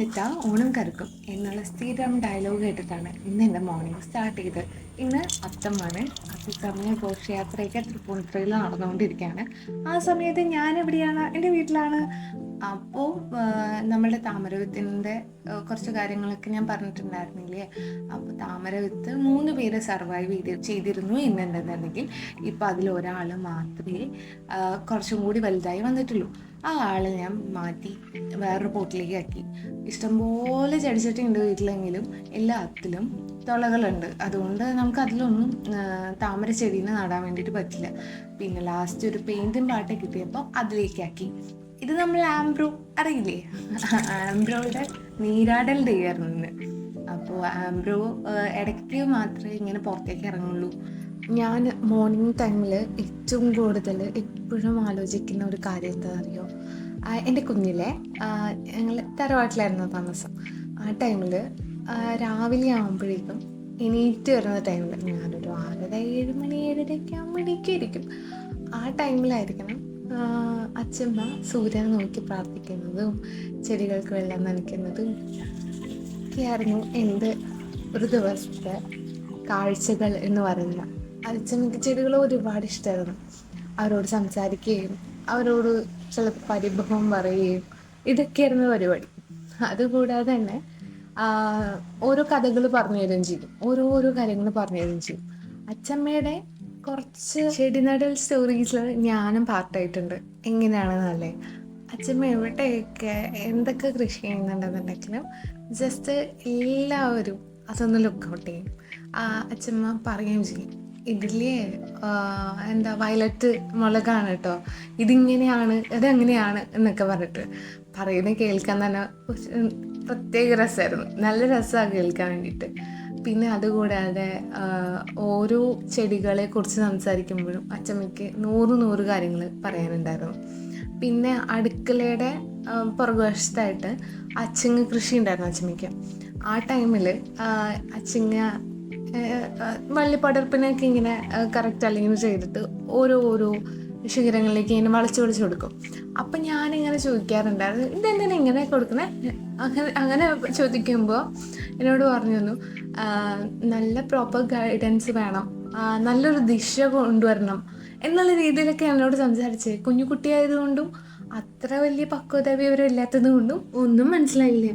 ഓണമിട്ടാ ഓണം കറുക്കും എന്നുള്ള സ്ഥിരം ഡയലോഗ് കേട്ടിട്ടാണ് ഇന്ന് എൻ്റെ മോർണിംഗ് സ്റ്റാർട്ട് ചെയ്തത്. ഇന്ന് അത്തമാണ്. അത്തച്ചമയ ഘോഷയാത്രയൊക്കെ തൃപ്പൂണിത്തുറയിൽ നടന്നുകൊണ്ടിരിക്കുകയാണ്. ആ സമയത്ത് ഞാൻ എവിടെയാണ്? എൻ്റെ വീട്ടിലാണ്. അപ്പോൾ നമ്മളുടെ താമരവിത്തിൻ്റെ കുറച്ച് കാര്യങ്ങളൊക്കെ ഞാൻ പറഞ്ഞിട്ടുണ്ടായിരുന്നില്ലേ. അപ്പോൾ താമരവിത്ത് 3 പേര് സർവൈവ് ചെയ്തിരുന്നു എന്നുണ്ടെന്നുണ്ടെങ്കിൽ ഇപ്പം അതിലൊരാൾ മാത്രമേ കുറച്ചും കൂടി വലുതായി വന്നിട്ടുള്ളൂ. ആ ആളെ ഞാൻ മാറ്റി വേറൊരു പോട്ടിലേക്ക് ആക്കി. ഇഷ്ടംപോലെ ചെടിച്ചട്ടി ഉണ്ട് വീട്ടിലെങ്കിലും എല്ലാത്തിലും തുളകളുണ്ട്. അതുകൊണ്ട് നമുക്ക് അതിലൊന്നും താമര ചെടീനെ നടാൻ വേണ്ടിയിട്ട് പറ്റില്ല. പിന്നെ ലാസ്റ്റ് ഒരു പെയിൻറ്റും പാട്ട് കിട്ടിയപ്പോൾ അതിലേക്കാക്കി. ഇത് നമ്മൾ ആംബ്രോ അറിയില്ലേ? ആംബ്രോയുടെ നീരാടൽ ഡേ ആയിരുന്നു ഇന്ന്. അപ്പോൾ ആംബ്രോ ഇടയ്ക്ക് മാത്രമേ ഇങ്ങനെ പുറത്തേക്ക് ഇറങ്ങുള്ളൂ. ഞാൻ മോർണിംഗ് ടൈമിൽ ഏറ്റവും കൂടുതൽ എപ്പോഴും ആലോചിക്കുന്ന ഒരു കാര്യം എന്താ അറിയോ? എൻ്റെ കുഞ്ഞിലെ ഞങ്ങൾ തറവാട്ടിലായിരുന്നു താമസം. ആ ടൈമിൽ രാവിലെ ആകുമ്പോഴേക്കും എണീറ്റ് വരുന്ന ടൈമിൽ ഞാനൊരു 6:30 7 മണി 7:30 ആകുമ്പോഴേക്കും ഇരിക്കും. ആ ടൈമിലായിരിക്കണം അച്ഛമ്മ സൂര്യനെ നോക്കി പ്രാർത്ഥിക്കുന്നതും ചെടികൾക്ക് വെള്ളം നനയ്ക്കുന്നതും ഒക്കെയായിരുന്നു എൻ്റെ ഒരു ദിവസത്തെ കാഴ്ചകൾ എന്ന് പറയുന്നത്. അച്ഛമ്മയ്ക്ക് ചെടികൾ ഒരുപാട് ഇഷ്ടമായിരുന്നു. അവരോട് സംസാരിക്കുകയും അവരോട് ചിലപ്പോൾ പരിഭവം പറയുകയും ഇതൊക്കെയായിരുന്നു പരിപാടി. അതുകൂടാതെ തന്നെ ഓരോ കഥകൾ പറഞ്ഞു തരുകയും ചെയ്യും, ഓരോ കാര്യങ്ങൾ പറഞ്ഞു തരുകയും ചെയ്യും. അച്ഛമ്മയുടെ കുറച്ച് ചെടിനടൽ സ്റ്റോറീസിൽ ഞാനും പാർട്ടായിട്ടുണ്ട്. എങ്ങനെയാണെന്നല്ലേ, അച്ഛമ്മ എവിടെയൊക്കെ എന്തൊക്കെ കൃഷി ചെയ്യുന്നുണ്ടെന്നുണ്ടെങ്കിലും ജസ്റ്റ് എല്ലാവരും അതൊന്ന് ലുക്കൗട്ട് ചെയ്യും. അച്ഛമ്മ പറയുകയും ചെയ്യും, ഇതിലെ എന്താ വയലറ്റ് മുളകാണ് കേട്ടോ, ഇതിങ്ങനെയാണ് ഇതെങ്ങനെയാണ് എന്നൊക്കെ പറഞ്ഞിട്ട് പറയുന്നത് കേൾക്കാൻ തന്നെ പ്രത്യേക രസമായിരുന്നു. നല്ല രസമാണ് കേൾക്കാൻ വേണ്ടിയിട്ട്. പിന്നെ അതുകൂടാതെ ഓരോ ചെടികളെ കുറിച്ച് സംസാരിക്കുമ്പോഴും അച്ഛമ്മയ്ക്ക് 100 കാര്യങ്ങൾ പറയാനുണ്ടായിരുന്നു. പിന്നെ അടുക്കളയുടെ പുറകുവശത്തായിട്ട് അച്ചിങ്ങ കൃഷി ഉണ്ടായിരുന്നു അച്ഛമ്മയ്ക്ക്. ആ ടൈമിൽ അച്ചിങ്ങ വള്ളിപ്പടർപ്പിനൊക്കെ ഇങ്ങനെ കറക്റ്റ് അല്ലെങ്കിൽ ചെയ്തിട്ട് ഓരോ ശിഖരങ്ങളിലേക്ക് ഇങ്ങനെ വളച്ച് കൊടുക്കും. അപ്പം ഞാനിങ്ങനെ ചോദിക്കാറുണ്ടായിരുന്നു, ഇതെന്തിനാ ഇങ്ങനെ കൊടുക്കണേ? അങ്ങനെ ചോദിക്കുമ്പോൾ എന്നോട് പറഞ്ഞു തന്നു, നല്ല പ്രോപ്പർ ഗൈഡൻസ് വേണം, നല്ലൊരു ദിശ കൊണ്ടുവരണം എന്നുള്ള രീതിയിലൊക്കെ എന്നോട് സംസാരിച്ച്. കുഞ്ഞു കുട്ടിയായതുകൊണ്ടും അത്ര വലിയ പക്വത വിവരം ഇല്ലാത്തത് കൊണ്ടും ഒന്നും മനസ്സിലായില്ല.